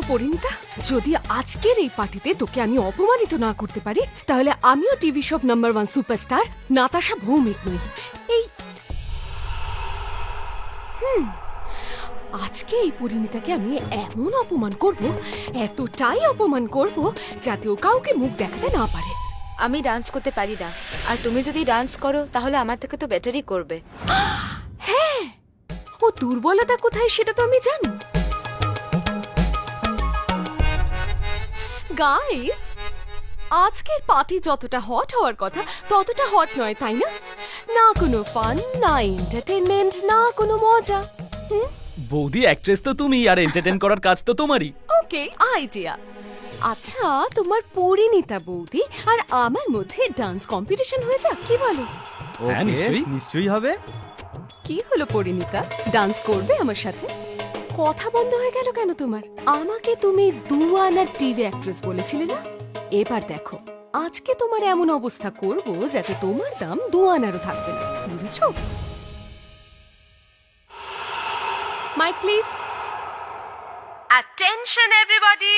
পরিণীতা, যদি আজকের এই পার্টিতে তোকে আমি অপমানিত না করতে পারি তাহলে আমিও TV shop number 1 superstar Natasha Bhowmik নই। এই আজকে এই পরিণীতাকে আমি এমন অপমান করব, এতটাই অপমান করব যাতে ও কাউকে মুখ দেখাতে না পারে। আমি ডান্স করতে পারি না, আর তুমি যদি ডান্স করো তাহলে আমার থেকে তো বেটারই করবে। হ্যাঁ, ও দুর্বলতা কোথায় সেটা তো আমি জানি। গাইস, আজকের পার্টি যতটা হট হওয়ার কথা ততটা হট নয়, তাই না? না কোনো ফান, না এন্টারটেইনমেন্ট, না কোনো মজা। বৌদি অ্যাক্ট্রেস তো তুমি, আর এন্টারটেইন করার কাজ তো তোমারই। ওকে, আইডিয়া। আচ্ছা, তোমার পরিণীতা বৌদি আর আমার মধ্যে ডান্স কম্পিটিশন হয়ে যাক, কি বলো? হ্যাঁ, নিশ্চয়ই। নিশ্চয়ই হবে। কি হলো পরিণীতা, ডান্স করবে আমার সাথে? কথা বন্ধ হয়ে গেল কেন তোমার? আমাকে তুমি দুয়ানার টিভি অ্যাক্ট্রেস বলেছিলে না? এবার দেখো, আজকে তোমার এমন অবস্থা করব যাতে তোমার দাম দুয়ানারও থাকবে না, বুঝেছো? Mic please. অ্যাটেনশন এভরিবডি,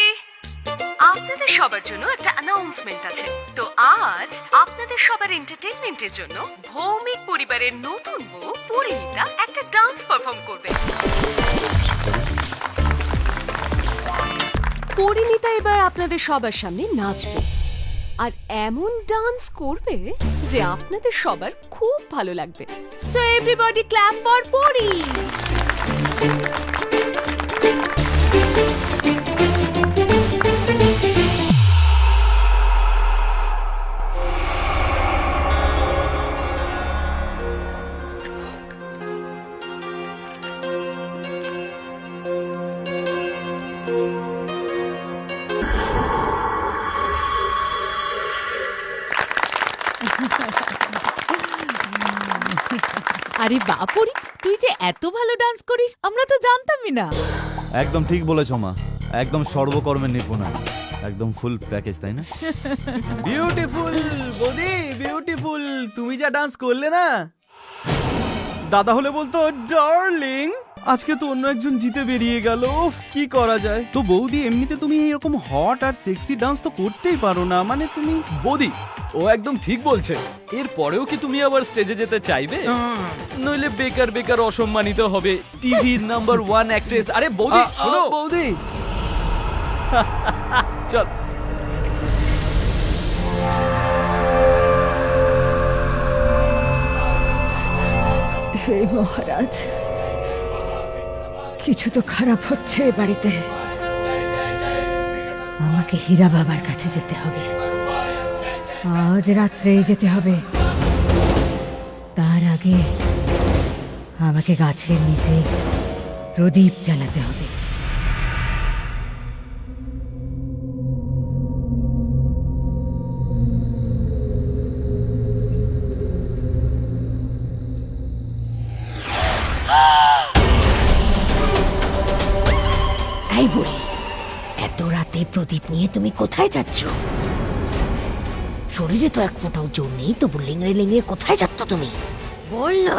আপনাদের সবার জন্য একটা অ্যানাউন্সমেন্ট আছে। তো আজ আপনাদের সবার এন্টারটেইনমেন্টের জন্য ভৌমিক পরিবারের নতুন বউ পরিণীতা একটা ডান্স পারফর্ম করবে। পরিণীতা এবার আপনাদের সবার সামনে নাচবে, আর এমন ডান্স করবে যে আপনাদের সবার খুব ভালো লাগবে। সো এভরিবডি ক্ল্যাপ ফর পরি। আরে বাপরি, তুই যে এত ভালো ডান্স করিস আমরা তো জানতামই না। একদম ঠিক বলেছ মা, একদম সর্বকর্মের নিপুণা, একদম ফুল প্যাকেজ, তাই না? বিউটিফুল বৌদি, বিউটিফুল। তুমি যা ডান্স করলে না, দাদা হলে বলতো ডার্লিং। আজকে তো অন্য একজন জিতে বেরিয়ে গেল, কি করা যায়? তো বৌদি, এমনিতে তুমি এরকম হট আর সেক্সি ডান্স তো করতেই পারো না, মানে তুমি। বৌদি, ও একদম ঠিক বলছে। এর পরেও কি তুমি আবার স্টেজে যেতে চাইবে? নইলে বেকার বেকার অসম্মানিত হবে টিভির নাম্বার 1 অ্যাক্ট্রেস। আরে বৌদি শোনো, বৌদি চল। হে মহারাজ, কিছু তো খারাপ হচ্ছে এ বাড়িতে। আমাকে হীরা বাবার কাছে যেতে হবে, আজ রাত্রেই যেতে হবে। তার আগে আমাকে গাছের নিচে প্রদীপ জ্বালাতে হবে। এই বুড়ি, এত রাতে প্রদীপ নিয়ে তুমি কোথায় যাচ্ছ? শরীরে তো এক ফোঁটাও জোর নেই, তবু লিংড়ে লিংড়ে কোথায় যাচ্ছ তুমি? বল না।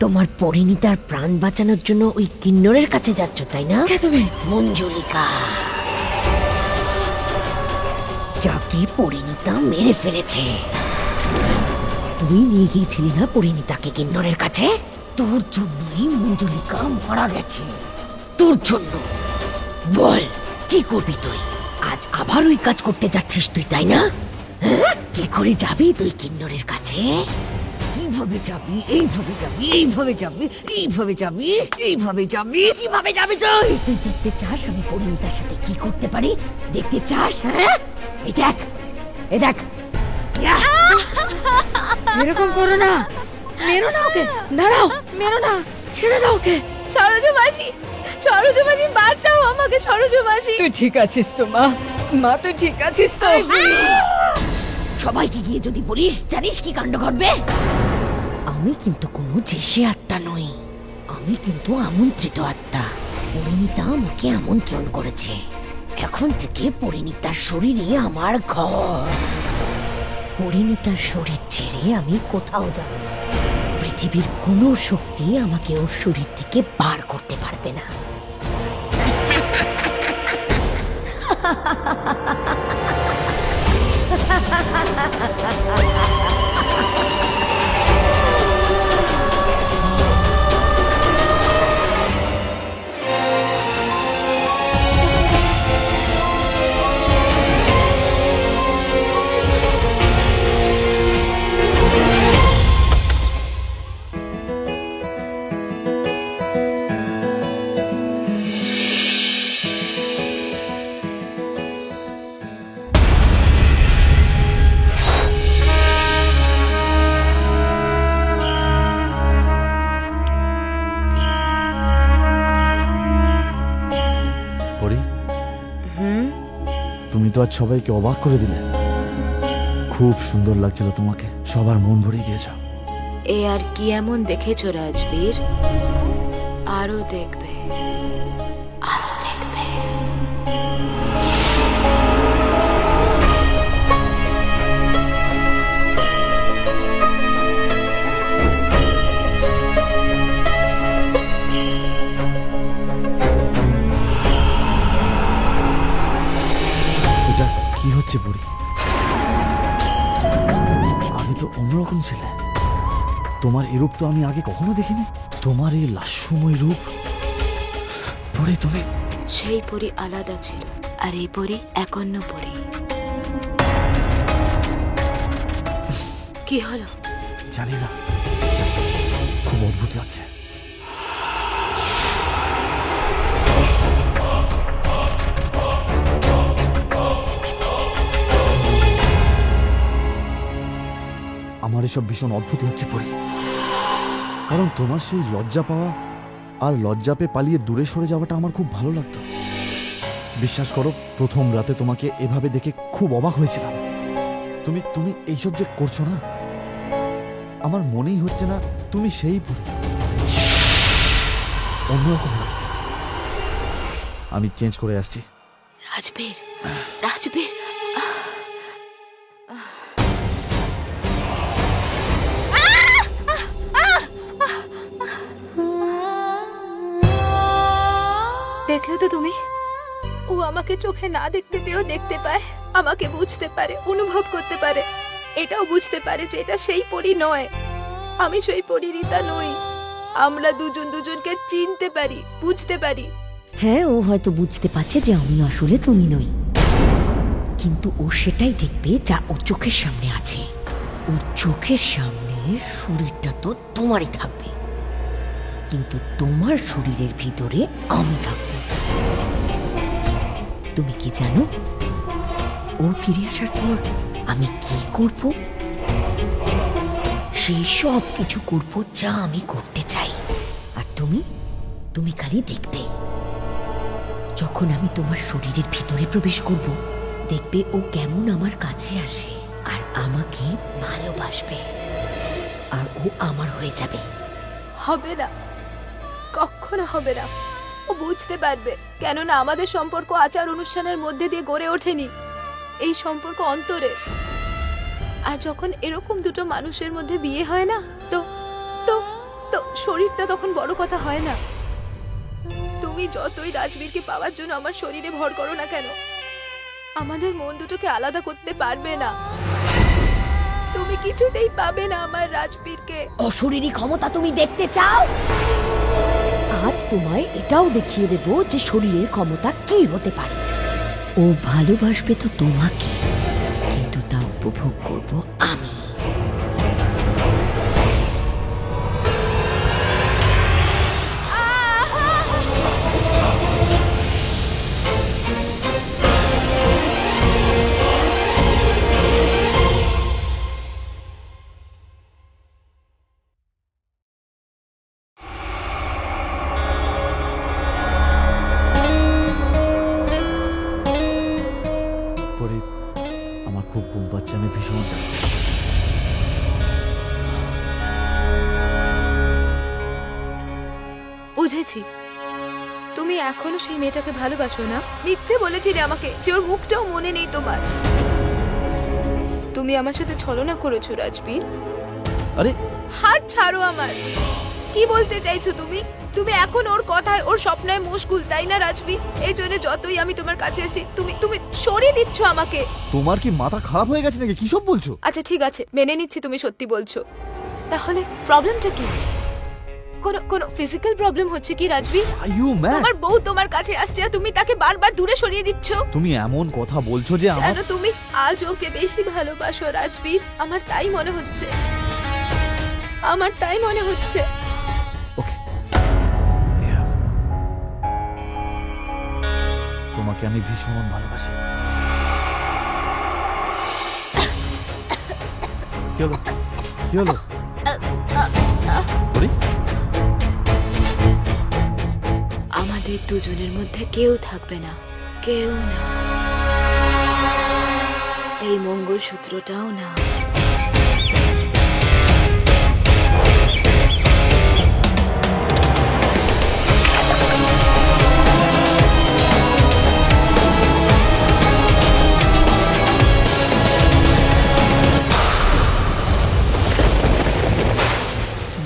তোমার পরিণীতার প্রাণ বাঁচানোর জন্য ওই কিন্নরের কাছে যাচ্ছ, তাই না? তুমি মঞ্জুলিকা, যাকে পরিণীতা মেরে ফেলেছে। তুই নিয়ে গিয়েছিলি না পরিণীতাকে কিন্নরের কাছে? তোর জন্যই মঞ্জুলিকা মারা গেছে, তোর জন্য। বল, কি করবি তুই? আজ আবার ওই কাজ করতে যাচ্ছিস তুই, তাই না? কি করে যাবি তুই কিন্নরের কাছে? কিভাবে যাবি? এইভাবে যাবি, এইভাবে যাবি, এইভাবে যাবি, এইভাবে যাবি, কিভাবে যাবি তুই? তুই দেখতে চাস আমি পরিণীতার সাথে কি করতে পারি? দেখতে চাস? হ্যাঁ, এই দেখ, এই দেখ। এরকম করো না, মেরো না ওকে, দাঁড়াও, মেরো না, ছেড়ে দাও ওকে। সরোজ মাসি, সরোজ মাসি বাঁচাও আমাকে, সরোজ মাসি। তুই ঠিক আছিস তো মা? মা তুই ঠিক আছিস তো? সবাইকে গিয়ে যদি বলিস, জানিস কি কাণ্ড ঘটবে? আমি কিন্তু কোনো জেসে আত্মা নই, আমি কিন্তু আমন্ত্রিত আত্মা। পরিণীতা আমাকে আমন্ত্রণ করেছে। এখন থেকে পরিণীতার শরীরে আমার ঘর। পরিণীতার শরীর ছেড়ে আমি কোথাও যাব না। পৃথিবীর কোনো শক্তি আমাকে ওর শরীর থেকে বার করতে পারবে না। পরি, তুমি তো আজ সবাইকে অবাক করে দিলে। খুব সুন্দর লাগছিল তোমাকে, সবার মন ভরিয়ে দিয়েছ। এ আর কি এমন দেখেছো রাজবীর? আরো দেখবে, আরো দেখবে। এটা কি হচ্ছে পরি? আগে তো অন্যরকম ছিলে। তোমার এরূপ তো আমি আগে কখনো দেখিনি। তোমার এই লাস্যময় রূপ। পরি, তুমি সেই পরি আলাদা ছিল, আর এই পরি এক অন্য পরি। কি হলো? জানি না, খুব অদ্ভুত লাগছে। আমার এসব ভীষণ অদ্ভুত লাগছে পরি, কারণ তোমার সেই লজ্জা পাওয়া আর লজ্জা পেয়ে পালিয়ে দূরে সরে যাওয়াটা আমার খুব ভালো লাগতো। বিশ্বাস করো, প্রথম রাতে তোমাকে এভাবে দেখে খুব অবাক হয়েছিলাম। তুমি তুমি এইসব যে করছো না, আমার মনেই হচ্ছে না তুমি সেই পরি। অন্যরকম লাগছে। আমি চেঞ্জ করে আসছি। রাজবীর, রাজবীর, দেখলে তো তুমি, ও আমাকে চোখে না দেখতে পেয়েও দেখতে পায়, আমাকে বুঝতে পারে, অনুভব করতে পারে, এটাও বুঝতে পারে যে এটা সেই পরি নয়, আমি সেই পরিণীতা নই। আমরা দুজন দুজনকে চিনতে পারি, বুঝতে পারি। হ্যাঁ, ও হয়তো বুঝতে পারছে যে আমি আসলে তুমি নই, কিন্তু ও সেটাই দেখবে যা ওর চোখের সামনে আছে। ওর চোখের সামনে শরীরটা তো তোমারই থাকবে, কিন্তু তোমার শরীরের ভিতরে আমি থাকবো। তুমি কি জানো ও ফিরে আসার পর আমি কি করব? সেই সব কিছু করব যা আমি করতে চাই। আর তুমি তুমি খালি দেখবে। যখন আমি তোমার শরীরের ভিতরে প্রবেশ করব, দেখবে ও কেমন আমার কাছে আসে আর আমাকে ভালোবাসবে, আর ও আমার হয়ে যাবে। হবে না, কখনো হবে না। ও বুঝতে পারবে, কেননা আমাদের সম্পর্ক আচার অনুষ্ঠানের মধ্যে দিয়ে গড়ে ওঠেনি, এই সম্পর্ক অন্তরে। আর যখন এরকম দুটো মানুষের মধ্যে বিয়ে হয় না, তো তো তো শরীরটা তখন বড় কথা হয় না। তুমি যতই রাজবীরকে পাওয়ার জন্য আমার শরীরে ভর করো না কেন, আমাদের মন দুটোকে আলাদা করতে পারবে না। তুমি কিছুতেই পাবে না আমার রাজবীরকে। অশরীরী ক্ষমতা তুমি দেখতে চাও? আজ তোমায় এটাও দেখিয়ে দেব যে শরীরের ক্ষমতা কি হতে পারে। ও ভালোবাসবে তো তোমাকে, কিন্তু তা উপভোগ করব আমি। পরি, আমার খুব ঘুম পাচ্ছে, আমি ভীষণ বুঝেছি, তুমি এখনো সেই মেয়েটাকে ভালোবাসো না। মিথ্যে বলেছিলে আমাকে যে ওর মুখটাও মনে নেই তোমার। তুমি আমার সাথে ছলনা করেছো রাজবীর। আরে হাত ছাড়ো আমার। কি বলতে চাইছো তুমি? তুমি এখন ওর কথায় ওর স্বপ্নে মশগুল, তাই না রাজবীর? এই জন্য যতই আমি তোমার কাছে আসি তুমি তুমি সরিয়ে দিচ্ছ আমাকে। তোমার কি মাথা খারাপ হয়ে গেছে নাকি? কি সব বলছো? আচ্ছা ঠিক আছে, মেনে নিচ্ছি তুমি সত্যি বলছো। তাহলে প্রবলেমটা কি? কোনো ফিজিক্যাল প্রবলেম হচ্ছে কি রাজবীর? Are you mad? তোমার বউ তোমার কাছে আসছে আর তুমি তাকে বারবার দূরে সরিয়ে দিচ্ছ। তুমি এমন কথা বলছো যে আমার জানো তুমি আজ ওকে বেশি ভালোবাসো রাজবীর, আমার তাই মনে হচ্ছে। আমার তাই মনে হচ্ছে। ওকে, তোমাকে আমি ভীষণ ভালোবাসি। কি হলো? কি হলো? পরি? আমাদের দুজনের মধ্যে কেউ থাকবে না, কেউ না, এই মঙ্গলসূত্রটাও না।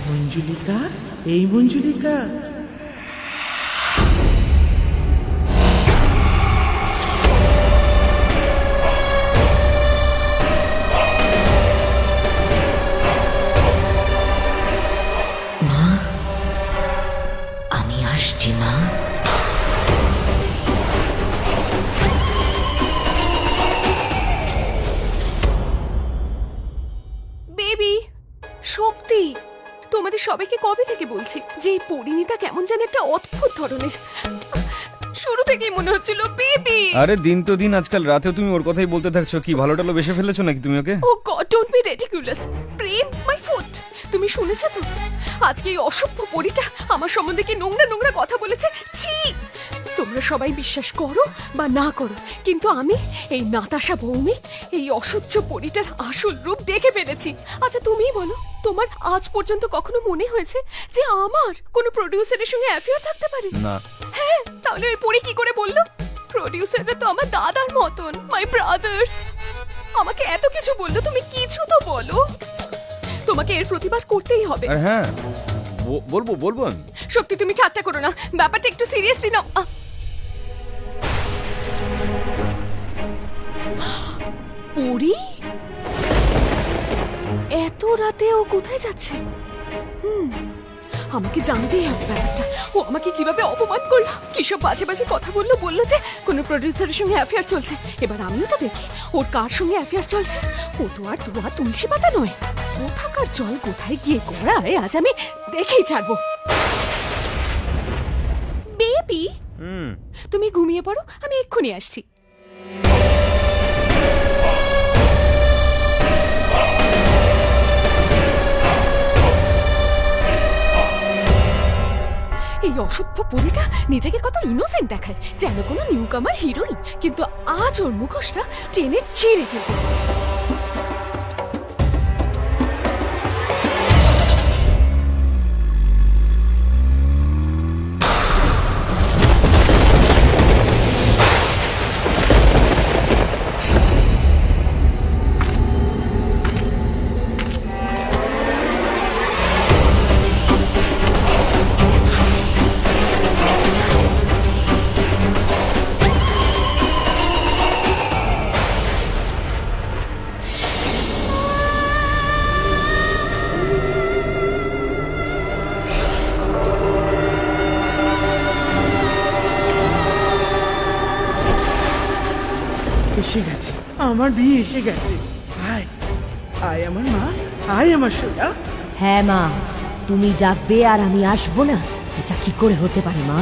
মঞ্জুলিকা, এই মঞ্জুলিকা। মা, আমি আসছি মা। বেবি, শক্তি, তোমাদের সবাইকে কবে থেকে বলছি যে এই পরিণীতা কেমন যেন একটা অদ্ভুত ধরনের। শুরু থেকেই মনে হচ্ছিল বেবি। আরে দিন তো দিন, আজকাল রাতেও তুমি ওর কথাই বলতে থাকছো। কি ভালো টালো বেসে ফেলেছো নাকি তুমি ওকে? Oh God, don't be ridiculous. প্রেম মাই ফুট। তুমি শুনেছো তো আজকে এই অসভ্য পরিটা আমার সম্বন্ধে কি নোংরা নোংরা কথা বলেছে? ছি! তোমরা সবাই বিশ্বাস করো বা না করো, কিন্তু আমি এই নাতাশা ভৌমিক, এই অসহ্য পরিটার আসল রূপ দেখে ফেলেছি। আচ্ছা তুমিই বলো, তোমার আজ পর্যন্ত কখনো মনে হয়েছে যে আমার কোনো প্রোডিউসারের সঙ্গে অ্যাফেয়ার থাকতে পারে? না। হ্যাঁ, তাহলে ওই পরি কি করে বললো? প্রোডিউসাররা তো আমার দাদার মতন, মাই ব্রাদার্স। আমাকে এত কিছু বললো, তুমি কিছু তো বলো। তোমাকে এর প্রতিবাদ করতেই হবে। আর হ্যাঁ, বলবো আমি। শক্তি, তুমি ঠাট্টা করো না, ব্যাপারটা একটু সিরিয়াসলি নাও। পরি, এত রাতে ও কোথায় যাচ্ছে? আমাকে জানতেই হবে ব্যাপারটা। ও আমাকে কিভাবে অপমান করলো, কিসব বাজে বাজে কথা বললো। বললো যে কোনো প্রডিউসারের সঙ্গে অ্যাফেয়ার চলছে। এবার আমিও তো দেখি ওর কার সঙ্গে অ্যাফেয়ার চলছে। ও তো আর দোয়া তুলসী পাতা নয়। কোথাকার জল কোথায় গিয়ে গড়ায় আজ আমি দেখেই ছাড়বো। বেবি, তুমি ঘুমিয়ে পড়ো, আমি এক্ষুনি আসছি। এই অসভ্য পরিটা নিজেকে কত ইনোসেন্ট দেখায়, যেন কোনো নিউ কামার হিরোইন, কিন্তু আজ ওর মুখোশটা টেনে ছিঁড়ে ফেলবে। এসে গেছে, আমার বিয়ে এসে গেছে। আয় আয় আমার মা, আয় আমার সোনা। হ্যাঁ মা, তুমি ডাকবে আর আমি আসবো না? এটা কি করে হতে পারে মা?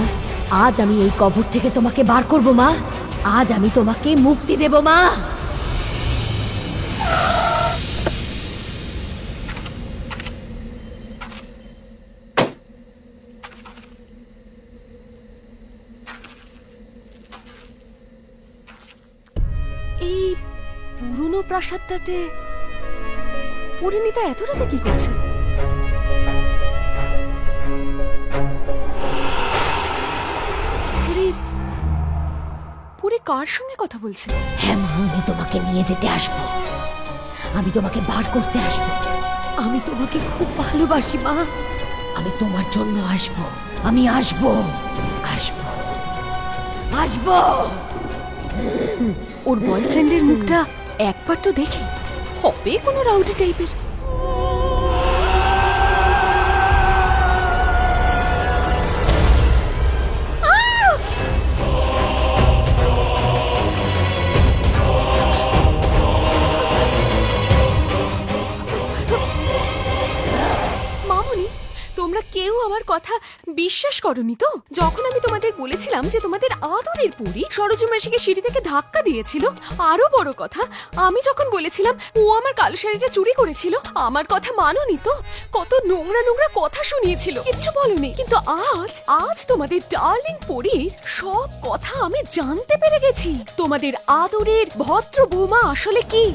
আজ আমি এই কবর থেকে তোমাকে বার করব মা। আজ আমি তোমাকে মুক্তি দেব মা। এই পুরনো প্রাসাদটাতে পরিণীতা এত রাতে কি করছে? পুরি কার সঙ্গে কথা বলছে? হ্যাঁ মা, আমি তোমাকে নিয়ে যেতে আসবো। আমি তোমাকে বার করতে আসবো। আমি তোমাকে খুব ভালোবাসি মা। আমি তোমার জন্য আসবো, আমি আসবো, আসবো, আসবো। ওর বয়ফ্রেন্ডের মুখটা একবার তো দেখি, হবে কোনো রাউডি টাইপের। মামুনি, তোমরা কেউ আমার কথা বিশ্বাস করনি তো? যখন আমি তোমাদের বলেছিলাম যে তোমাদের আদরের পুরি সরোজ মাসিকে সিঁড়ি থেকে ধাক্কা দিয়েছিল, আরো বড় কথা, আমি যখন বলেছিলাম ও আমার কালো শাড়িটা চুরি করেছিল, আমার কথা মানোনি তো? কত নোংরা নোংরা কথা শুনিয়েছিল, কিচ্ছু বলনি। কিন্তু আজ তোমাদের ডার্লিং পরীর সব কথা আমি জানতে পেরে গেছি। তোমাদের আদরের ভদ্র বৌমা আসলে কি?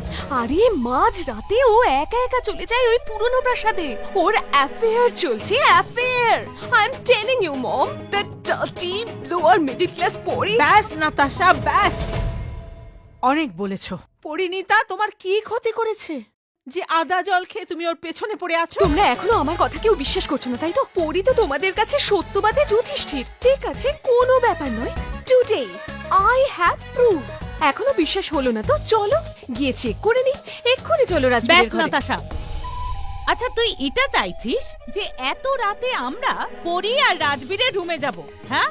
আরে মাঝ রাতে ও একা একা চলে যায় ওই পুরনো প্রাসাদে, ওর অ্যাফেয়ার চলছে, affair. I am telling you mom, that dirty lower middle class পরি। ব্যাস নাতাশা, ব্যাস। অনেক বলেছো। পরিণীতা তোমার কি ক্ষতি করেছে যে আদা জল খেয়ে তুমি ওর পেছনে পড়ে আছো? তোমরা এখনো আমার কথা কেউ বিশ্বাস করছো না, তাই তো? পরি তো তোমাদের কাছে সত্যবাদী যুধিষ্ঠির। ঠিক আছে, কোনো ব্যাপার নয়। Today I have proof. এখনো বিশ্বাস হলো না তো চলো গিয়ে চেক করে নি। এক্ষুনি চলো ব্যাস রাজবীরের ঘরে। নাতাশা, আচ্ছা তুই এটা চাইছিস যে এত রাতে আমরা পরি আর রাজবীরের রুমে যাব? হ্যাঁ,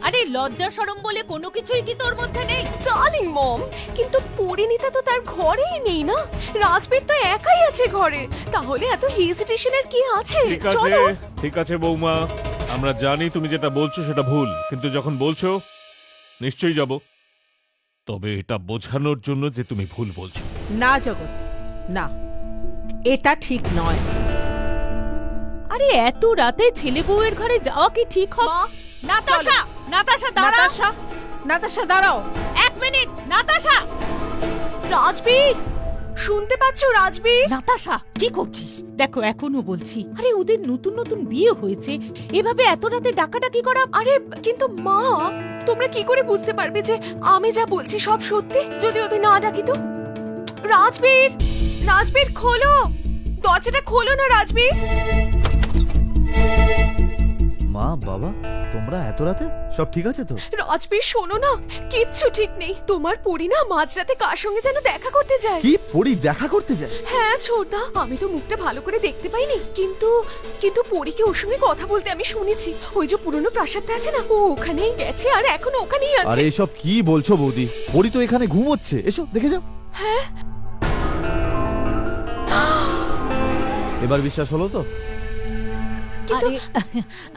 আরে লজ্জা শরম বলে কোনো কিছুই কি তোর মধ্যে নেই? ডার্লিং মম, কিন্তু পরিণীতা তো তার ঘরেই নেই না, রাজবীর তো একাই আছে ঘরে। তাহলে এত হেজিটেশনের কি আছে? ঠিক আছে, চলো। ঠিক আছে বৌমা, আমরা জানি তুমি যেটা বলছো সেটা ভুল, কিন্তু যখন বলছো নিশ্চয়ই যাব। তবে এটা বোঝানোর জন্য যে তুমি ভুল বলছো। না জগৎ, না, এটা ঠিক নয়। আরে এত রাতে ছেলে বউয়ের ঘরে যাওয়া কি ঠিক হবে? মা, নাতাশা, নাতাশা দাঁড়াও, নাতাশা, নাতাশা দাঁড়াও। এক মিনিট। নাতাশা, রাজবীর, শুনতে পাচ্ছো রাজবীর? নাতাশা কি করছিস? দেখো এখনো বলছি, আরে ওদের নতুন নতুন বিয়ে হয়েছে, এভাবে এত রাতে ডাকাডাকি করা। আরে কিন্তু মা, তোমরা কি করে বুঝতে পারবে যে আমি যা বলছি সব সত্যি যদি ওদের না ডাকি তো? রাজবীর, রাজবীর খোলো, দরজাটা খোলো না রাজবীর। মা বাবা, তোমরা এত রাতে সব ঠিক আছে তো? রাজবীর শোনো না, কিচ্ছু ঠিক নেই। তোমার পরি না মাঝরাতে কার সঙ্গে যেন দেখা করতে যায়। কি পরি দেখা করতে যায়? হ্যাঁ ছোটদা, আমি তো মুখটা ভালো করে দেখতে পাইনি, কিন্তু কিন্তু পরীকে ওর সঙ্গে কথা বলতে আমি শুনেছি। ওই যে পুরনো প্রাসাদটা আছে না, ও ওখানেই গেছে আর এখনো ওখানেই আরে আছে। এসব কি বলছো বৌদি? পরি তো এখানে ঘুমোচ্ছে, এসো দেখে যাও। হ্যাঁ, এবার বিশ্বাস হলো তো? কিন্তু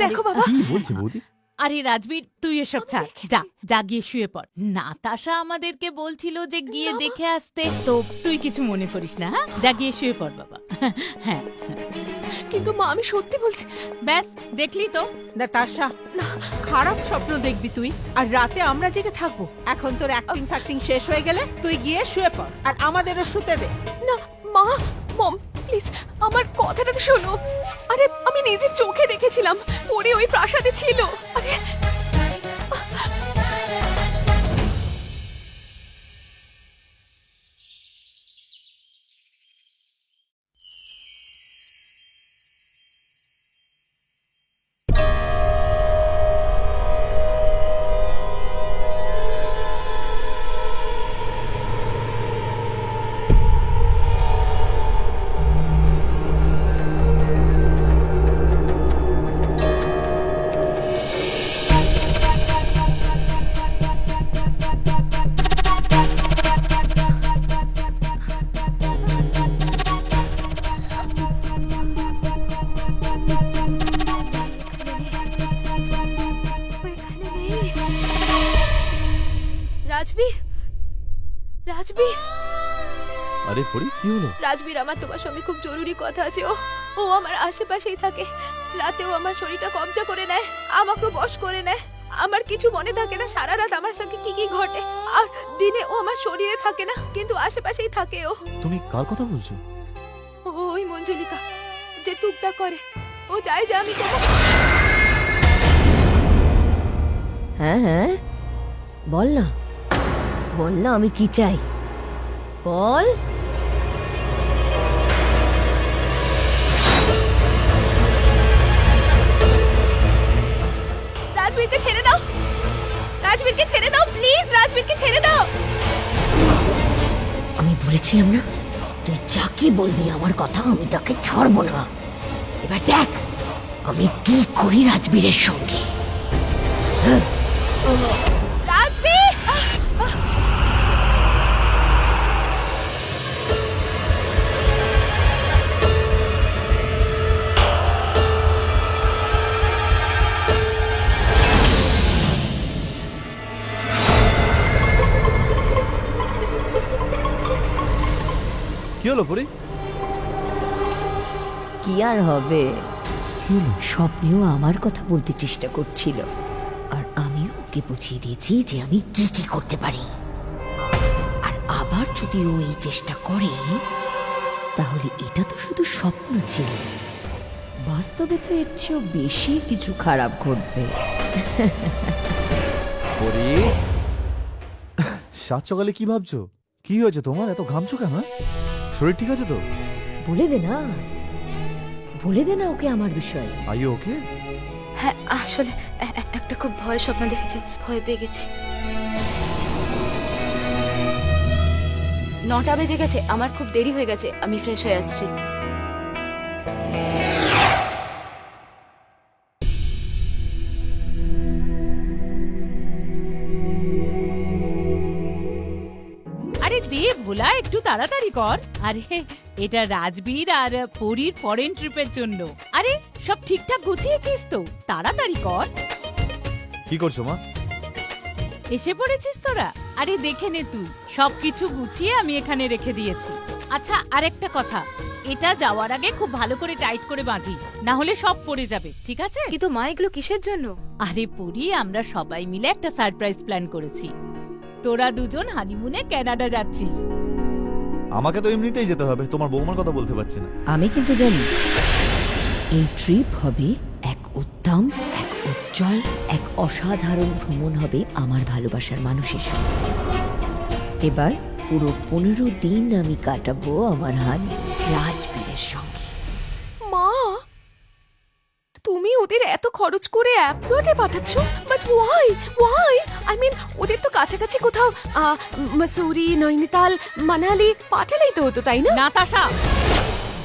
দেখো বাবা, কি বলছে বৌদি? আরে রাজবীর তুই এসব ছাড়, যা যা গিয়ে শুয়ে পড়। নাতাশা আমাদেরকে বলছিল যে গিয়ে দেখে আসতে, তো তুই কিছু মনে করিস না। হ্যাঁ, যা গিয়ে শুয়ে পড় বাবা। হ্যাঁ, কিন্তু মা আমি সত্যি বলছি। ব্যাস দেখলি তো। নাতাশা, খারাপ স্বপ্ন দেখবি তুই, আর রাতে আমরা জেগে থাকবো। এখন তোর অ্যাক্টিং ফ্যাক্টিং শেষ হয়ে গেলে তুই গিয়ে শুয়ে পড়, আর আমাদেরও শুতে দে। না মা, মম প্লিজ আমার কথাটা তো শোনো। আরে আমি নিজের চোখে দেখেছিলাম পরে ওই প্রাসাদে ছিল। আরে রাজবীর, রাজবীর, আরে পরি কি হলো? রাজবীর, আমার তোমার সঙ্গে খুব জরুরি কথা আছে। ও আমার আশেপাশেই থাকে। রাতেও আমার শরীরটা কবজা করে নেয়, আমাকে বশ করে নেয়। আমার কিছু মনে থাকে না সারা রাত আমার সঙ্গে কি কি ঘটে। আর দিনে ও আমার শরীরে থাকে না, কিন্তু আশেপাশেই থাকে ও। তুমি কার কথা বলছো? ওই মঞ্জুলিকা যে তুকতা করে, ও চাই যে আমি তোমাকে। হ্যাঁ হ্যাঁ, বল না, বল না, আমি কি চাই বল। রাজবীরকে ছেড়ে দাও, রাজবীরকে ছেড়ে দাও প্লিজ, রাজবীরকে ছেড়ে দাও। আমি বলেছিলাম না, তুই যাকে বলবি আমার কথা আমি তাকে ছাড়বো না। এবার দেখ আমি কি করি রাজবীরের সঙ্গে। রাজবীর! কি হলো পরি? কি আর হবে, কি হলো? স্বপ্নেও আমার কথা বলতে চেষ্টা করছিল, আর আমিও ওকে বুঝিয়ে দিয়েছি যে আমি কি কি করতে পারি। আর আবার যদি ও এই চেষ্টা করে তাহলে এটা তো শুধু স্বপ্ন ছিল, বাস্তবে তো এর চেয়েও বেশি কিছু খারাপ ঘটবে। পরি, সাত সকালে কি ভাবছো? কি হয়েছে তোমার? এত ঘামছো কেন? শরীর ঠিক আছে তো? বলে দে না, বলে দে না ওকে আমার বিষয়। Are you okay? হ্যাঁ আসলে একটা খুব ভয়ের স্বপ্ন দেখেছি, ভয় পেয়ে গেছি। 9টা বেজে গেছে, আমার খুব দেরি হয়ে গেছে, আমি ফ্রেশ হয়ে আসছি। আরে দেব ভোলা, একটু তাড়াতাড়ি কর। আরে এটা রাজবীর আর পরীর ফরেন ট্রিপের জন্য। আরে সব ঠিকঠাক গুছিয়েছিস তো? তাড়াতাড়ি কর। কি করছো মা? এসে পড়েছিস তোরা? আরে দেখে নে তুই, সবকিছু গুছিয়ে আমি এখানে রেখে দিয়েছি। আচ্ছা আরেকটা কথা, এটা যাওয়ার আগে খুব ভালো করে টাইট করে বাঁধিস, না হলে সব পড়ে যাবে, ঠিক আছে? কিন্তু মা এগুলো কিসের জন্য? আরে পরি, আমরা সবাই মিলে একটা সারপ্রাইজ প্ল্যান করেছি। তোরা দুজন হানিমুনে কানাডা যাচ্ছিস। আমাকে তো এমনিতেই যেতে হবে, তোমার বৌমার কথা বলতে পারছি না। আমি কিন্তু জানি এই ট্রিপ হবে এক উত্তম, এক উজ্জ্বল, এক অসাধারণ ভ্রমণ হবে আমার ভালোবাসার মানুষের সঙ্গে। এবার পুরো 15 দিন আমি কাটাবো আমার রাজবীরের সঙ্গে। মা, তুমি ওদের এত খরচ করে অ্যাব্রোডে পাঠাচ্ছ, বাট ওয়াই? আই মিন ওদের তো কাছাকাছি কোথাও মসুরি, নৈনিতাল, মানালি পাঠালেই তো হতো, তাই না? নাতাশা,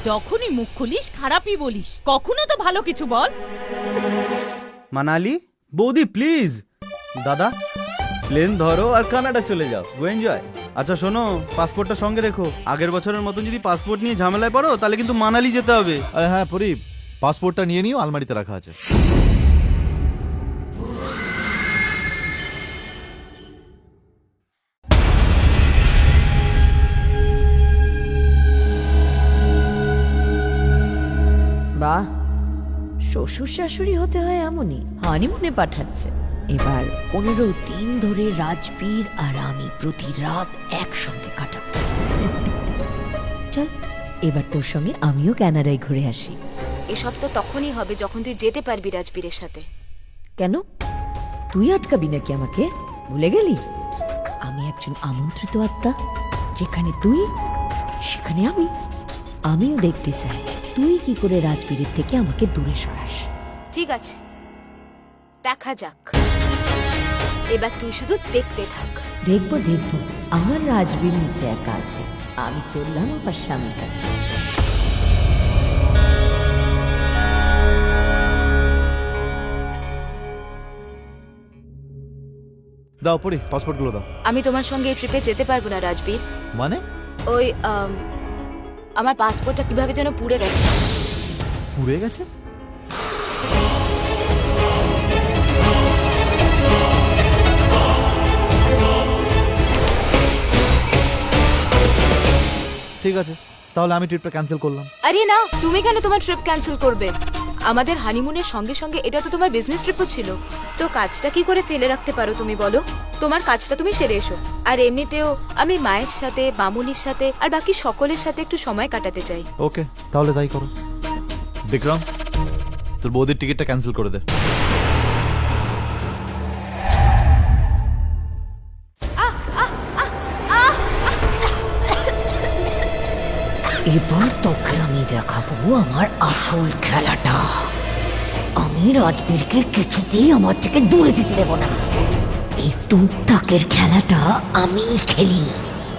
যখনই মুখ খুলিস খারাপই বলিস, কখনো তো ভালো কিছু বল। মানালি বৌদি প্লিজ। দাদা প্লেন ধরো আর কানাডা চলে যাও, গো এনজয়। আচ্ছা শোনো, পাসপোর্টটা সঙ্গে রেখো, আগের বছরের মতন যদি পাসপোর্ট নিয়ে ঝামেলায় পড়ো তাহলে কিন্তু মানালি যেতে হবে। আরে হ্যাঁ পরি, পাসপোর্টটা নিয়ে নিও, আলমারিতে রাখা আছে। বাহ, শ্বশুর শাশুড়ি হতে হয় এমনই, হানিমুনে পাঠাচ্ছে। এবার 15 দিন ধরে রাজবীর আর আমি প্রতি রাত একসঙ্গে কাটাবো। চল এবার তোর সঙ্গে আমিও কানাডায় ঘুরে আসি। এসব তো তখনই হবে যখন তুই যেতে পারবি রাজবীরের সাথে। কেন তুই আটকাবি নাকি আমাকে? ভুলে গেলি আমি একজন আমন্ত্রিত আত্মা, যেখানে তুই সেখানে আমি। আমিও দেখতে চাই তুই কি করে রাজবীরের থেকে আমাকে দূরে সরাস। ঠিক আছে, দেখা যাক। এবার তুই শুধু দেখতে থাক। দেখবো দেখবো, আমার রাজবীর নিচে একা আছে, আমি চললাম আমার স্বামীর কাছে। দাও পরি, পাসপোর্টগুলো দাও। আমি তোমার সঙ্গে এই ট্রিপে যেতে পারবো না রাজবীর। মানে? ওই আমার পাসপোর্টটা কিভাবে যেন পুড়ে গেছে। পুড়ে গেছে? ঠিক আছে, তাহলে আমি ট্রিপটা ক্যান্সেল করলাম। আরে না, তুমি কেন তোমার ট্রিপ ক্যান্সেল করবে? আমাদের হানিমুনের সঙ্গে সঙ্গে এটা তো তোমার বিজনেস ট্রিপও ছিল, তো কাজটা কি করে ফেলে রাখতে পারো তুমি বলো? তোমার কাজটা তুমি সেরে এসো। আর এমনিতেও আমি মায়ের সাথে, মামুনির সাথে আর বাকি সকলের সাথে একটু সময় কাটাতে চাই। ওকে, তাহলে তাই করো। বিক্রম, তোর বৌদির টিকিটটা ক্যান্সেল করে দে। এবার তোকে আমি দেখাবো আমার আসল খেলাটা। আমি আমি রাজবীরকে কিছুতেই আমার থেকে দূরে যেতে দেব না। এই তুকতাকের খেলাটা আমি খেলি,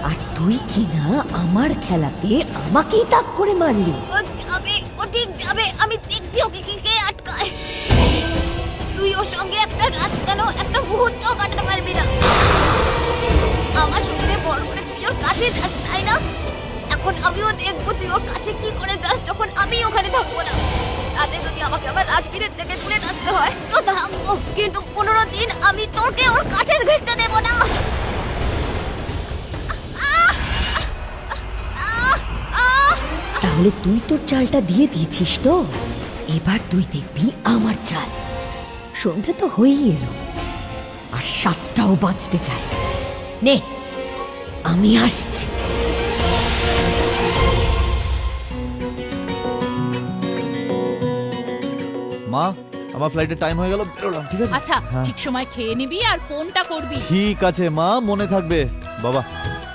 আর তুই কিনা আমার খেলাতে আমাকেই তাক করে মারলি। ও যাবে, ও ঠিক যাবে, আমি দেখছি ওকে কি কে আটকায়। তুই ওর সঙ্গে একটা রাত কেন একটা মুহূর্ত কাটাতে পারবি না। আমার শরীরে বল করে তুই ওর কাছে যাস, তাই না? এখন আমিও দেখবো তুই ওর কাছে কি করে যাস যখন আমি ওখানে থাকবো না। তাতে যদি আমাকে আবার রাজবীরের থেকে দূরে থাকতে হয় তো থাকবো, কিন্তু 15 দিন আমি তোকে ওর কাছে ঘেঁষতে দেবো না। তাহলে তুই তোর চালটা দিয়ে দিয়েছিস তো, এবার তুই দেখবি আমার চাল। সন্ধ্যা তো হয়েই এলো, আর 7টাও বাজতে চায়। নে, আমি আসছি। মা, আমার ফ্লাইটের টাইম হয়ে গেল, বেরোলাম, ঠিক আছে? আচ্ছা, হ্যাঁ। ঠিক সময় খেয়ে নিবি আর ফোনটা করবি। ঠিক আছে মা, মনে থাকবে। বাবা,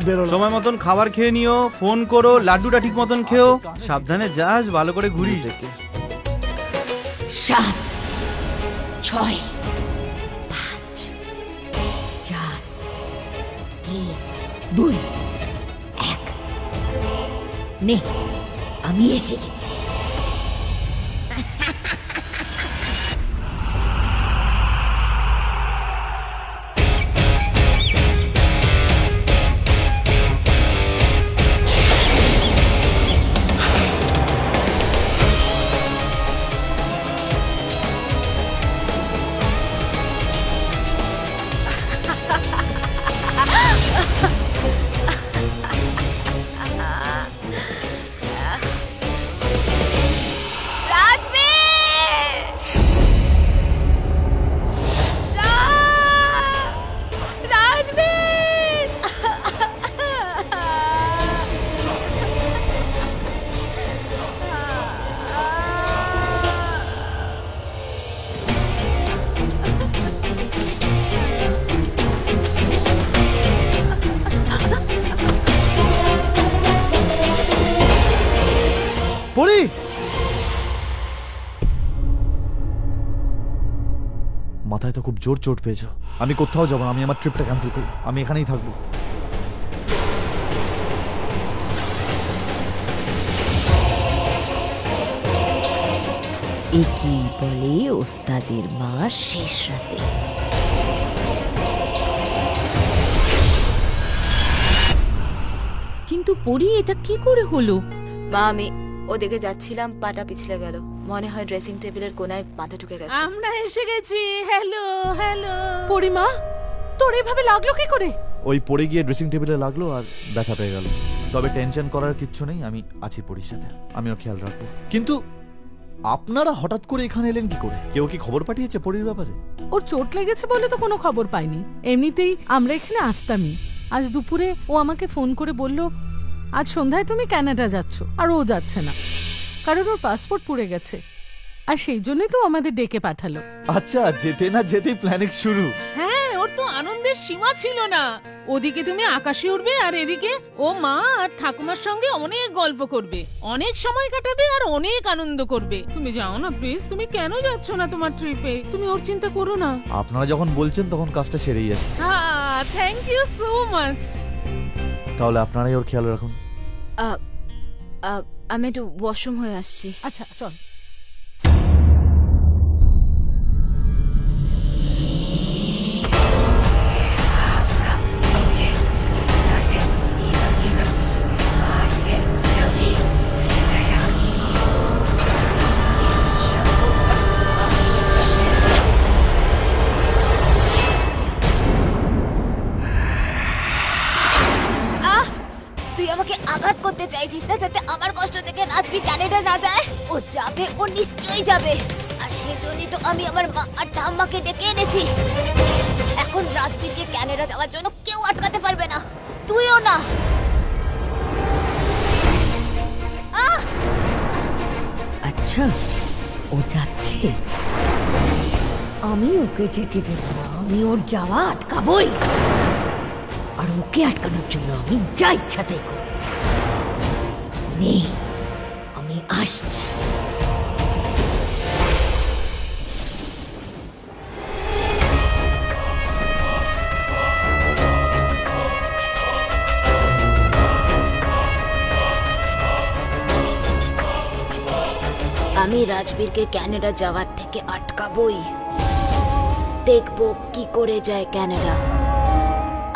বেরোলাম। সময় মতন খাবার খেয়ে নিও, ফোন করো, লাড্ডুটা ঠিক মতন খেও, সাবধানে যাস, ভালো করে ঘুরিস। 7, 6, 5, 4, 3, 2, 1। নে, আমি এসে গেছি। পড়ি, মাথায় তো খুব জোর চোট পেয়েছো। আমি কোথাও যাবো না, আমি আমার ট্রিপটা ক্যান্সেল করি, আমি এখানেই থাকবো। একেই বলে ওস্তাদের মা শেষ রাতে। কিন্তু পরি, এটা কি করে হলো? মা, আমি ওদিকে যাচ্ছিলাম, পাটা পিছলে গেল, মনে হয় ড্রেসিং টেবিলের কোনায় মাথা ঢুকে গেছে। আমরা এসে গেছি। Hello hello. পরিমা, তোর এভাবে লাগলো কি করে? ওই পড়ে গিয়ে ড্রেসিং টেবিলে লাগলো আর ব্যথা পেয়ে গেল। তবে টেনশন করার কিচ্ছু নেই, আমি আছি পরির সাথে, আমি ওর খেয়াল রাখবো। কিন্তু আপনারা হঠাৎ করে এখানে এলেন কি করে? কেউ কি খবর পাঠিয়েছে পরির ব্যাপারে? ওর চোট লেগেছে বলে তো কোনো খবর পাইনি, এমনিতেই আমরা এখানে আসতামই। আজ দুপুরে ও আমাকে ফোন করে বলল আজ সন্ধ্যায় তুমি কানাডা যাচ্ছ, আর ও যাচ্ছে না, কারণ ওর পাসপোর্ট পুড়ে গেছে, আর সেই জন্যই তো আমাদের ডেকে পাঠালো। আচ্ছা, যেতে না যেতেই প্ল্যানিং শুরু। হ্যাঁ, ওর তো আনন্দের সীমা ছিল না। ওদিকে তুমি আকাশে উঠবে আর এদিকে ও মা আর ঠাকুমার সঙ্গে অনেক গল্প করবে, অনেক সময় কাটাবে আর অনেক আনন্দ করবে। তুমি যাও না প্লিজ, তুমি কেন যাচ্ছ না তোমার ট্রিপে? তুমি ওর চিন্তা করো না। আপনারা যখন বলছেন তখন কাজটা সেরেই আসে। হ্যাঁ, থ্যাংক ইউ সো মাচ। তাহলে আপনারাই ওর খেয়াল রাখুন। আমি একটু ওয়াশরুম হয়ে আসছি। আচ্ছা চল। তুই আমাকে আঘাত করতে চাইছিস না যাতে আমার কষ্ট থেকে রাজবীর কানাডা না যায়? ও যাবে, ও নিশ্চয়ই যাবে, আর সেই জন্যই তো আমি আমার মা আর ঠাম্মাকে ডেকে এনেছি। এখন রাজবীরকে কানাডা যাওয়ার জন্য কেউ আটকাতে পারবে না, তুইও না। আচ্ছা, ও যাচ্ছে, আমি ওকে যেতে দেব না, আমি ওর যাওয়া আটকাবই। আর ওকে আটকানোর জন্য আমি যা ইচ্ছা তাই করব। নে, আমি আসছি। আমি রাজবীরকে ক্যানাডা যাওয়ার থেকে আটকাবই। দেখবো কি করে যায় ক্যানাডা।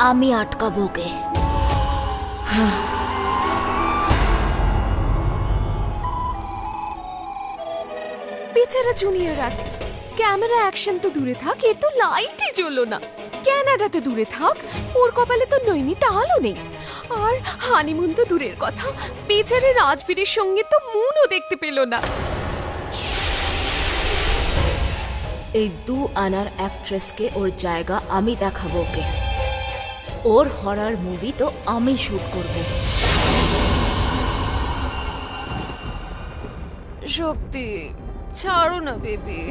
আমি আটকাবো ওকে। বেচারা জুনিয়র আর্টিস্ট, ক্যামেরা অ্যাকশন তো দূরে থাক, এর তো লাইটই জ্বললো না। ক্যানাডাতে দূরে থাক, ওর কপালে তো নৈনিতালও নেই। আর হানিমুন তো দূরের কথা, বেচারে রাজবীরের সঙ্গে তো মুনও দেখতে পেল না। এই 2 আনার অ্যাক্ট্রেসকে ওর জায়গা আমি দেখাবো ওকে। ওর হরর মুভি তো আমি শুট করব। শক্তি, ছাড়ো না বেবি।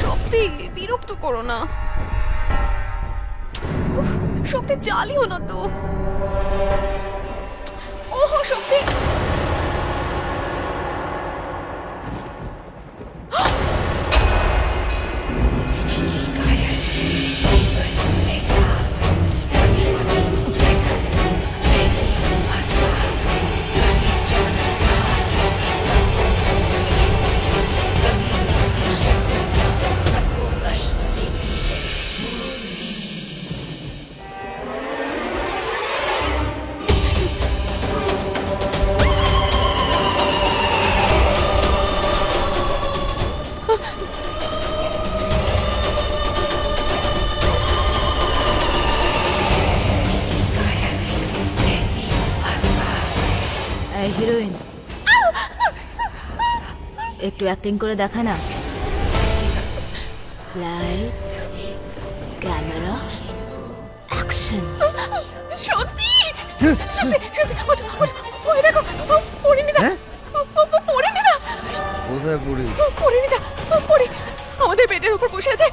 শক্তি, বিরক্ত করো না। উফ, শক্তি, জ্বালিও না তো। ওহো শক্তি, হিরোইন, একটু অ্যাক্টিং করে দেখা না। Lights, camera, action. সত্যি সত্যি সত্যি, ওই দেখো পরিণীতা, পরিণীতা, কোথায় পড়ি? পরিণীতা, আমাদের বেডের উপর বসে আছে।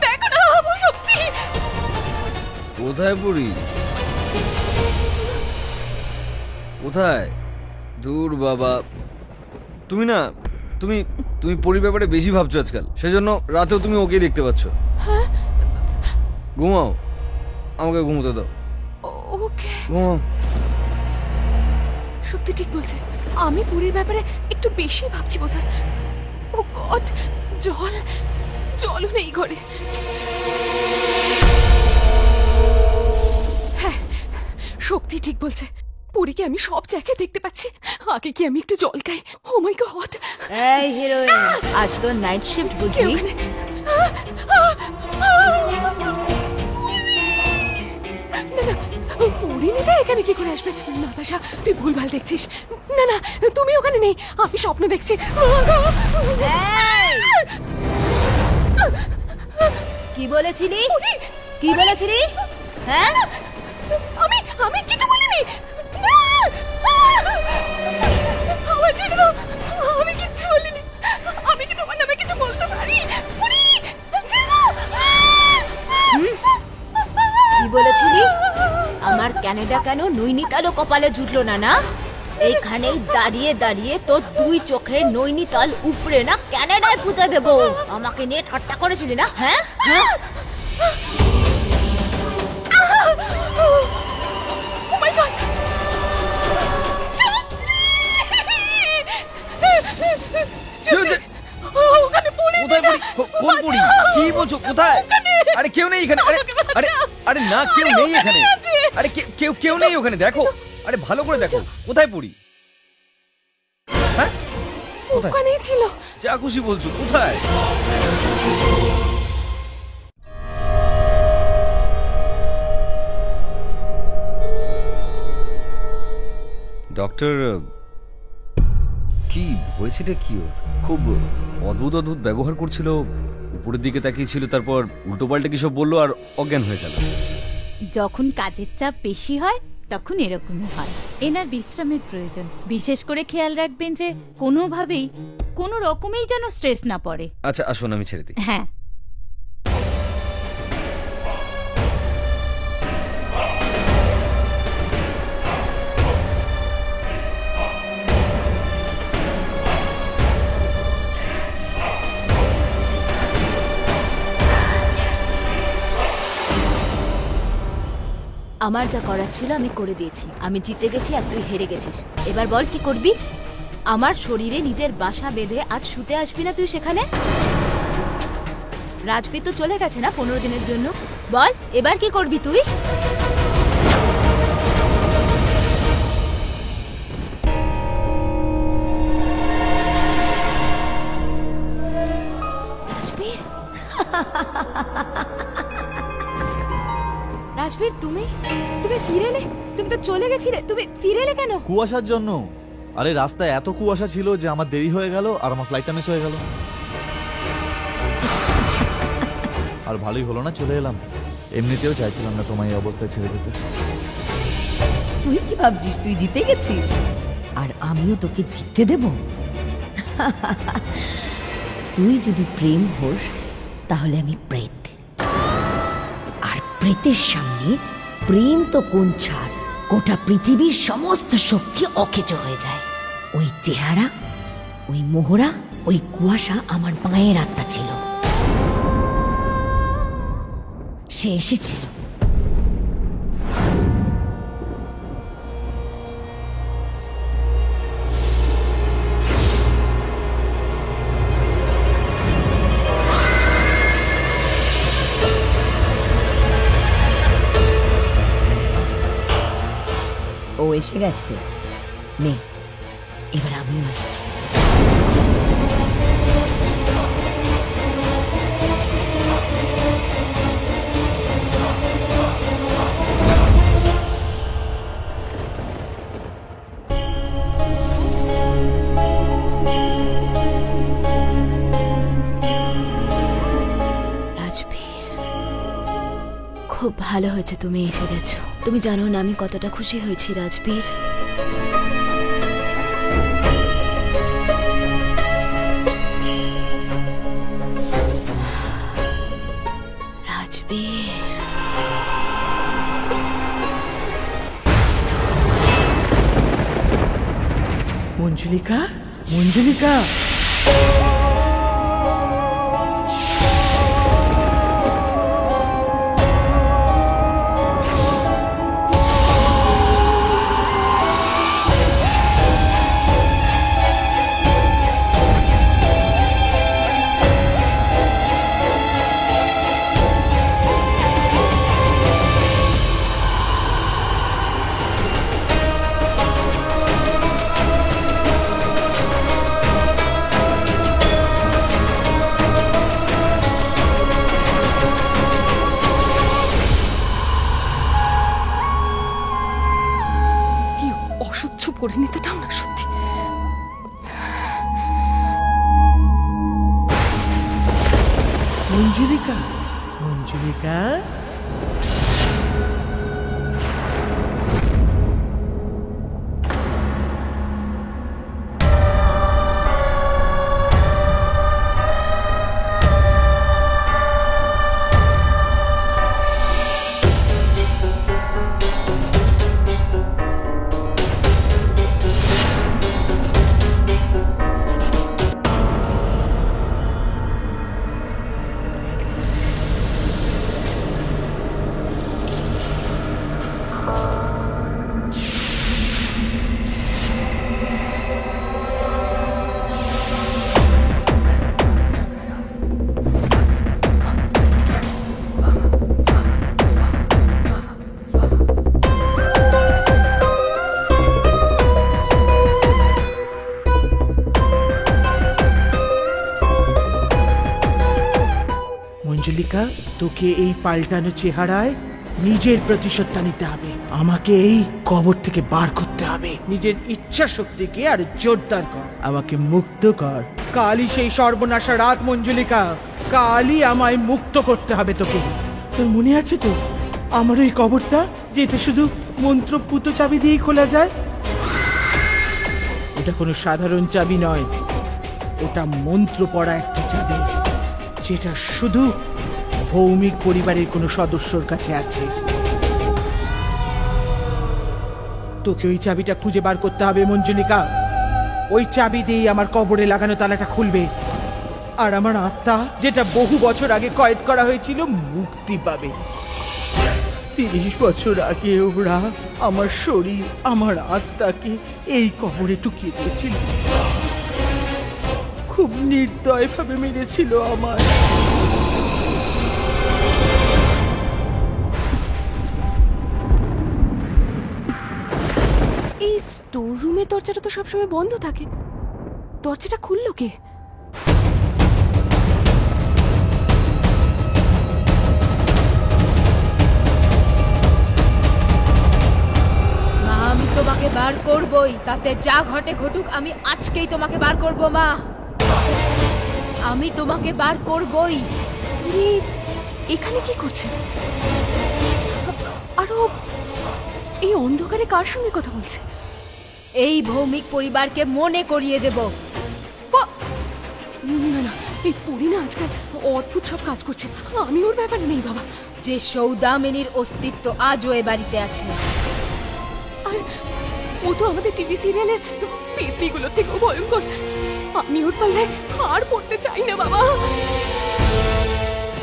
দেখো না, সত্যি। কোথায় পড়ি? কোথায়? দূর বাবা, তুমি না, তুমি তুমি পরির ব্যাপারে বেশি ভাবছো আজকাল, সেজন্য রাতেও তুমি ওকে দেখতে পাচ্ছ। ঘুমাও, আমাকে ঘুমোতে দাও। ওকে, ঘুমাও। সত্যি ঠিক বলছে, আমি পুরীর ব্যাপারে একটু বেশি ভাবছি বোধহয়। ও গড, জলও নেই ঘরে। হ্যাঁ, শক্তি ঠিক বলছে, পুরীকে আমি সব জায়গায় দেখতে পাচ্ছি। আগে কি আমি একটু জল খাই? ও মাই গড। এই হিরোইন, আজ তো নাইট শিফট বুঝি? পরিণীতা এখানে কি করে আসবে? নাতাশা, তুই ভুলভাল দেখছিস। না না, তুমি ওখানে নেই, আমি স্বপ্ন দেখছি। কি বলেছিলি? কি বলেছিলি? হ্যাঁ, আমি কিছু বলিনি। আমার ছেড়ে দাও, আমি কিচ্ছু বলিনি। আমি কি তোমার নামে কিছু বলতে পারি? ছেড়ে দাও। কি বলেছিলি? আমার ক্যানাডা কেন নৈনিতালও কপালে জুটলো না? না, এইখানেই দাঁড়িয়ে দাঁড়িয়ে তো 2 চোখে নৈনিতাল উপরে না ক্যানাডায় পুঁতে দেবো। আমাকে নিয়ে ঠাট্টা করেছিলি না? হ্যাঁ হ্যাঁ। Oh my God! ওখানে পড়ে, কোথায় পড়ি? কোন পড়ি? কি বলছো? কোথায়? আরে কেউ নেই এখানে। আরে আরে না, কেউ নেই এখানে। আরে কেউ নেই ওখানে, দেখো। আরে ভালো করে দেখো, কোথায় পড়ি? হ্যাঁ, ওখানেই ছিল। যা খুশি বলছো, কোথায়? ডক্টর, কি হয়েছেটা কি? ওর খুব অদ্ভুত ব্যবহার করছিল, উপরের দিকে তাকিয়েছিল, তারপর উল্টো পাল্টা কি সব বললো আর অজ্ঞান হয়ে গেল। যখন কাজের চাপ বেশি হয় তখন এরকমই হয়। এনার বিশ্রামের প্রয়োজন। বিশেষ করে খেয়াল রাখবেন যে কোনোভাবেই কোনো রকমেই যেন স্ট্রেস না পড়ে। আচ্ছা আসুন, আমি ছেড়ে দিই। হ্যাঁ, আমার যা করার ছিল আমি করে দিয়েছি। আমি জিতে গেছি আর তুই হেরে গেছিস। এবার বল কি করবি? আমার শরীরে নিজের বাসা বেঁধে আজ শুতে আসবি না তুই সেখানে? রাজবীর তো চলে গেছে না 15 দিনের জন্য। বল এবার কি করবি তুই? রাজবীর, রাজবীর তুমি ফিরে এলে? তুমি তো চলে গেছিলে, তুমি ফিরে এলে কেন? কুয়াশার জন্য। আরে রাস্তায় এত কুয়াশা ছিল যে আমার দেরি হয়ে গেল আর আমার ফ্লাইটটা মিস হয়ে গেল। আর ভালোই হলো না চলে এলাম। এমনিতেও চাইছিলাম না তোমায় এই অবস্থায় ছেড়ে যেতে। তুই কি ভাবছিস তুই জিতে গেছিস আর আমিও তোকে জিততে দেব? তুই যদি প্রেম হোস তাহলে আমি প্রেত, আর প্রেতের সামনে প্রেম তো কোন ছাড়, গোটা পৃথিবীর সমস্ত শক্তি অকেজো হয়ে যায়। ওই চেহারা, ওই মোহরা, ওই কুয়াশা আমার মায়ের আত্মা ছিল। সে এসেছিল। ও এসে গেছে। নে, এবার আমিও আসছি। রাজবীর, খুব ভালো হয়েছে তুমি এসে গেছো। তুমি জানো না আমি কতটা খুশি হয়েছি রাজবীর। রাজবীর, মঞ্জুলিকা, মঞ্জুলিকা, কি অসহ্য পরিণীতাটাও না সত্যি। মঞ্জুলিকা, মঞ্জুলিকা। মঞ্জুলিকা, তোকে এই পাল্টানো চেহারায় নিজের প্রতিশোধটা নিতে হবে। আমাকে এই কবর থেকে বার করতে হবে। নিজের ইচ্ছা শক্তিকে আর জোরদার কর। আমাকে মুক্ত কর। কালই সেই সর্বনাশা রাত মঞ্জুলিকা, কালই আমায় মুক্ত করতে হবে তোকে। তোর মনে আছে তো আমার ওই কবরটা, যেটা শুধু মন্ত্রপুত চাবি দিয়েই খোলা যায়? ওটা কোনো সাধারণ চাবি নয়, ওটা মন্ত্র পড়া একটা চাবি, যেটা শুধু ভৌমিক পরিবারের কোনো সদস্যর কাছে আছে। তোকে ওই চাবিটা খুঁজে বার করতে হবে মঞ্জুলিকা। ওই চাবি দিয়েই আমার কবরে লাগানো তালাটা খুলবে, আর আমার আত্মা, যেটা বহু বছর আগে কয়েদ করা হয়েছিল, মুক্তি পাবে। 30 বছর আগে ওরা আমার শরীর, আমার আত্মাকে এই কবরে টুকিয়ে দিয়েছিল। খুব নির্দয়ভাবে মেরেছিল আমার। এই স্টোর রুমের দরজাটা তো সবসময় বন্ধ থাকে, দরজাটা খুললো কে? মা, আমি তোমাকে বার করবই, তাতে যা ঘটে ঘটুক আমি আজকেই তোমাকে বার করব মা। আমি তোমাকে বার করবই। তুমি এখানে কি করছে? আরো এই অন্ধকারে কার সঙ্গে কথা বলছে? এই ভৌমিক পরিবারকে মনে করিয়ে দেব। না না, এই পড়ি না আজকাল অদ্ভুত সব কাজ করছে। আমি ওর ব্যাপারে নেই বাবা। যে সৌদামিনীর অস্তিত্ব আজও এ বাড়িতে আছে। আর ও তো আমাদের টিভি সিরিয়ালের পেতনিগুলোর থেকেও ভয়ঙ্কর। আমি ওর পাল্লায় আর পড়তে চাই না বাবা।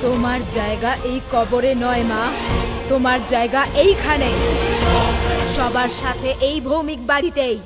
তোমার জায়গা এই কবরে নয় মা, তোমার জায়গা এইখানে, সবার সাথে এই ভৌমিক বাড়িতেই।